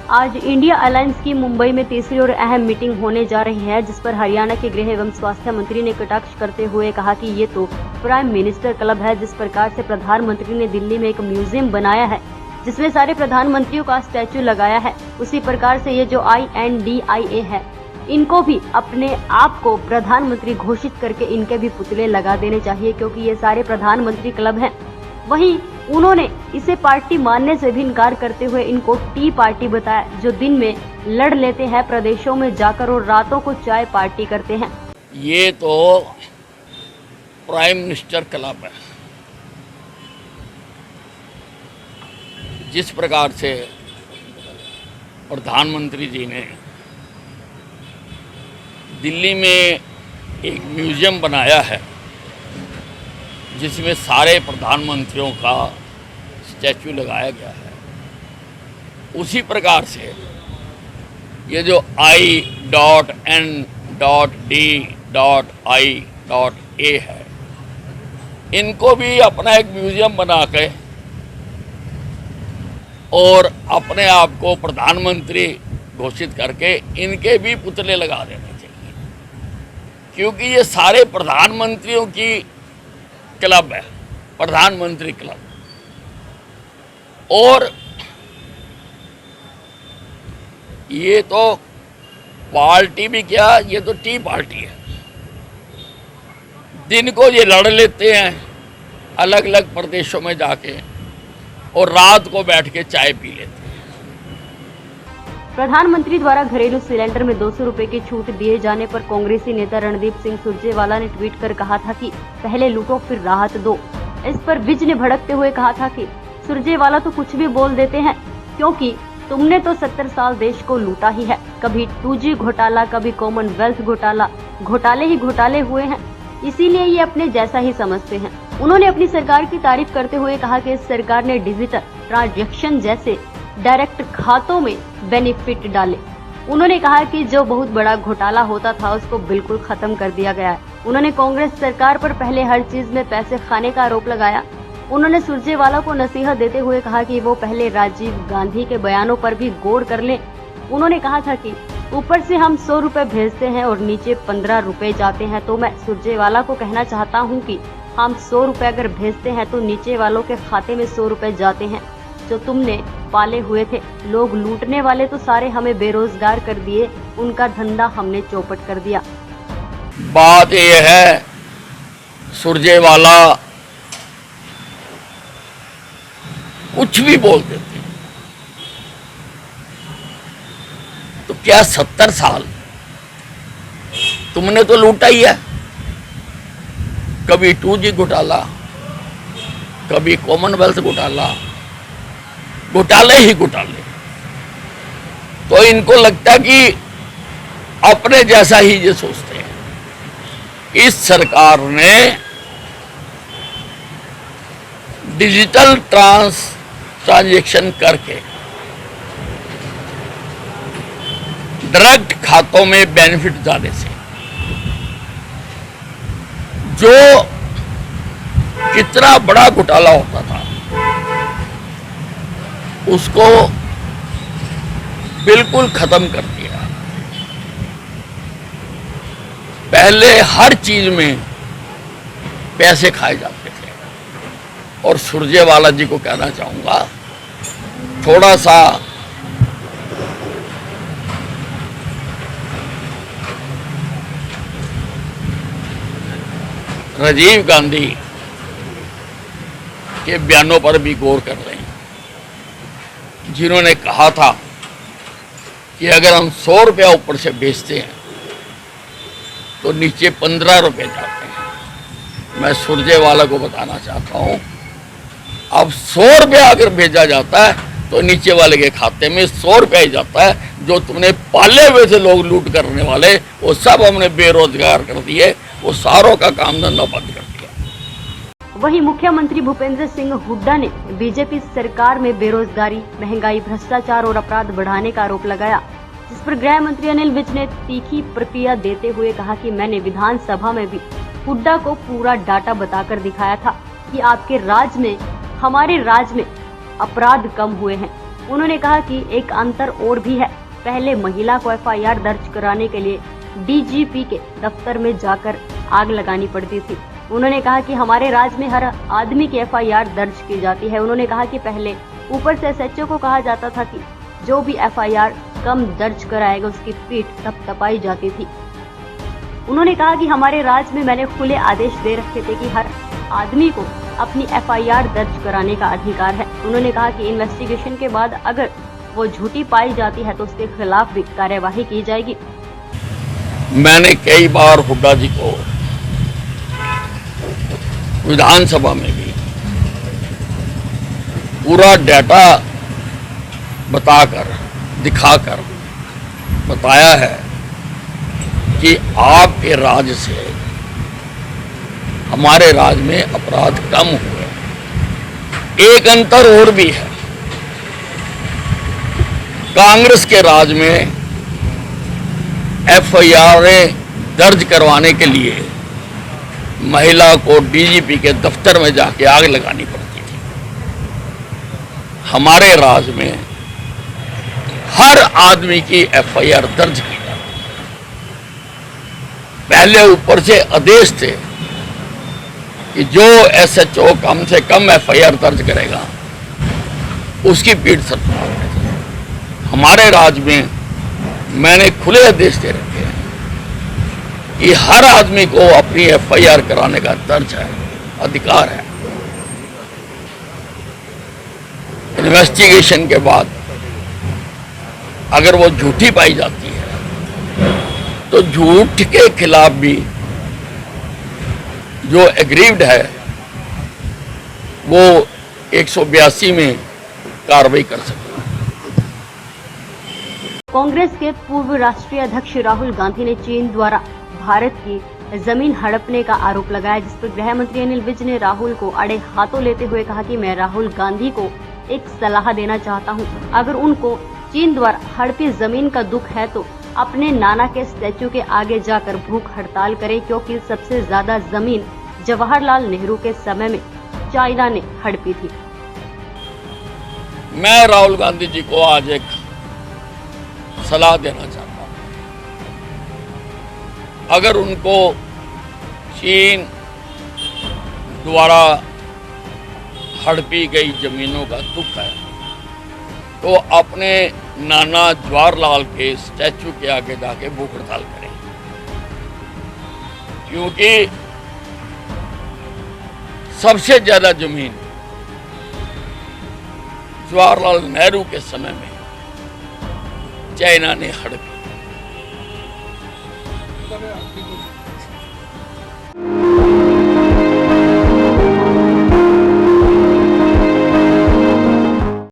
आज India alliance की मुंबई में तीसरी और अहम मीटिंग होने जा रही है, जिस पर हरियाणा के गृह एवं स्वास्थ्य मंत्री ने कटाक्ष करते हुए कहा कि ये तो प्राइम मिनिस्टर क्लब है। जिस प्रकार से प्रधानमंत्री ने दिल्ली में एक म्यूजियम बनाया है जिसमें सारे प्रधानमंत्रियों का स्टैचू लगाया है, उसी प्रकार से ये जो INDIA है, इनको भी अपने आप को प्रधानमंत्री घोषित करके इनके भी पुतले लगा देने चाहिए, क्योंकि ये सारे प्रधानमंत्री क्लब हैं। वहीं उन्होंने इसे पार्टी मानने से भी इनकार करते हुए इनको टी पार्टी बताया, जो दिन में लड़ लेते हैं प्रदेशों में जाकर और रातों को चाय पार्टी करते हैं। ये तो प्राइम मिनिस्टर क्लब है। जिस प्रकार से प्रधानमंत्री जी ने दिल्ली में एक म्यूजियम बनाया है जिसमें सारे प्रधानमंत्रियों का स्टैचू लगाया गया है, उसी प्रकार से ये जो I.N.D.I.A है, इनको भी अपना एक म्यूजियम बना के और अपने आप को प्रधानमंत्री घोषित करके इनके भी पुतले लगा देने चाहिए, क्योंकि ये सारे प्रधानमंत्रियों की क्लब है, प्रधानमंत्री क्लब। और ये तो पार्टी भी क्या, ये तो टी पार्टी है। दिन को ये लड़ लेते हैं अलग अलग प्रदेशों में जाके और रात को बैठ के चाय पी लेते हैं। प्रधानमंत्री द्वारा घरेलू सिलेंडर में 200 रुपए की छूट दिए जाने पर कांग्रेसी नेता रणदीप सिंह सुरजेवाला ने ट्वीट कर कहा था कि पहले लूटो फिर राहत दो। इस पर विज ने भड़कते हुए कहा था कि सुरजेवाला तो कुछ भी बोल देते हैं, क्योंकि तुमने तो 70 साल देश को लूटा ही है। कभी 2G घोटाला, कभी कॉमनवेल्थ घोटाला, घोटाले ही घोटाले हुए हैं, इसीलिए ये अपने जैसा ही समझते हैं। उन्होंने अपनी सरकार की तारीफ करते हुए कहा कि इस सरकार ने डिजिटल ट्रांजैक्शन जैसे डायरेक्ट खातों में बेनिफिट डाले। उन्होंने कहा कि जो बहुत बड़ा घोटाला होता था उसको बिल्कुल खत्म कर दिया गया है। उन्होंने कांग्रेस सरकार पर पहले हर चीज में पैसे खाने का आरोप लगाया। उन्होंने सुरजेवाला को नसीहत देते हुए कहा कि वो पहले राजीव गांधी के बयानों पर भी गौर कर लें। उन्होंने कहा था कि ऊपर से हम 100 रुपए भेजते हैं और नीचे 15 रुपए जाते हैं, तो मैं सुरजेवाला को कहना चाहता हूँ कि हम 100 रुपए अगर भेजते हैं तो नीचे वालों के खाते में 100 रुपए जाते हैं जो तुमने पाले हुए थे। लोग लूटने वाले तो सारे हमें बेरोजगार कर दिए, उनका धंधा हमने चौपट कर दिया। बात यह है, सुरजेवाला कुछ भी बोल देते हैं, तो क्या 70 साल तुमने तो लूटा ही है। कभी 2G घोटाला, कभी कॉमनवेल्थ घोटाला, घोटाले ही घोटाले। तो इनको लगता कि अपने जैसा ही ये सोचते हैं। इस सरकार ने डिजिटल ट्रांजैक्शन करके डायरेक्ट खातों में बेनिफिट जाने से जो कितना बड़ा घोटाला होता था उसको बिल्कुल खत्म कर दिया। पहले हर चीज में पैसे खाए जाते थे। और सुरजेवाला जी को कहना चाहूंगा, थोड़ा सा राजीव गांधी के बयानों पर भी गौर कर रहे हैं, जिन्होंने कहा था कि अगर हम 100 रुपया ऊपर से बेचते हैं तो नीचे 15 रुपये जाते हैं। मैं सुरजेवाला को बताना चाहता हूं, अब 100 रुपया अगर भेजा जाता है तो नीचे वाले के खाते में 100 रुपया ही जाता है। जो तुमने पाले हुए थे लोग लूट करने वाले, वो सब हमने बेरोजगार कर दिए, वो सारों का काम धंधा बंद कर दिया। वहीं मुख्यमंत्री भूपेंद्र सिंह हुड्डा ने बीजेपी सरकार में बेरोजगारी, महंगाई, भ्रष्टाचार और अपराध बढ़ाने का आरोप लगाया, जिस पर गृह मंत्री अनिल विज ने तीखी प्रतिक्रिया देते हुए कहा कि मैंने विधानसभा में भी हुड्डा को पूरा डाटा बताकर दिखाया था कि आपके राज में, हमारे राज में अपराध कम हुए हैं। उन्होंने कहा कि एक अंतर और भी है। पहले महिला को एफआईआर दर्ज कराने के लिए डीजीपी के दफ्तर में जाकर आग लगानी पड़ती थी। उन्होंने कहा कि हमारे राज्य में हर आदमी की एफआईआर दर्ज की जाती है। उन्होंने कहा कि पहले ऊपर से एसएचओ को कहा जाता था कि जो भी एफआईआर कम दर्ज कराएगा उसकी पीठ थपथपाई जाती थी। उन्होंने कहा कि हमारे राज्य में मैंने खुले आदेश दे रखे थे कि हर आदमी को अपनी एफआईआर दर्ज कराने का अधिकार है। उन्होंने कहा कि इन्वेस्टिगेशन के बाद अगर वो झूठी पाई जाती है तो उसके खिलाफ भी कार्यवाही की जाएगी। मैंने कई बार हुड्डा जी को विधानसभा में भी पूरा डाटा बताकर दिखाकर बताया है कि आपके राज्य से हमारे राज्य में अपराध कम हुए। एक अंतर और भी है, कांग्रेस के राज में एफआईआर दर्ज करवाने के लिए महिला को डीजीपी के दफ्तर में जाके आग लगानी पड़ती थी। हमारे राज्य में हर आदमी की एफआईआर दर्ज की जाती। पहले ऊपर से आदेश थे कि जो एसएचओ कम से कम एफआईआर दर्ज करेगा उसकी पीठ थपथपाएगी। हमारे राज्य में मैंने खुले आदेश दे रखे हैं कि हर आदमी को अपनी एफआईआर कराने का दर्ज है, अधिकार है। इन्वेस्टिगेशन के बाद अगर वो झूठी पाई जाती है तो झूठ के खिलाफ भी जो एग्रीव्ड है वो 182 में कार्रवाई कर सकता है। कांग्रेस के पूर्व राष्ट्रीय अध्यक्ष राहुल गांधी ने चीन द्वारा भारत की जमीन हड़पने का आरोप लगाया, जिस पर गृह मंत्री अनिल विज ने राहुल को अड़े हाथों लेते हुए कहा कि मैं राहुल गांधी को एक सलाह देना चाहता हूं। अगर उनको चीन द्वारा हड़पी जमीन का दुख है तो अपने नाना के स्टैचू के आगे जाकर भूख हड़ताल करें, क्योंकि सबसे ज्यादा जमीन जवाहरलाल नेहरू के समय में चाइना ने हड़पी थी। मैं राहुल गांधी जी को आज एक सलाह देना चाहता हूं। अगर उनको चीन द्वारा हड़पी गई जमीनों का दुख है तो अपने नाना जवाहरलाल के स्टैचू के आगे जाके भूख हड़ताल करें, क्योंकि सबसे ज्यादा जमीन जवाहरलाल नेहरू के समय में चाइना ने हड़पी।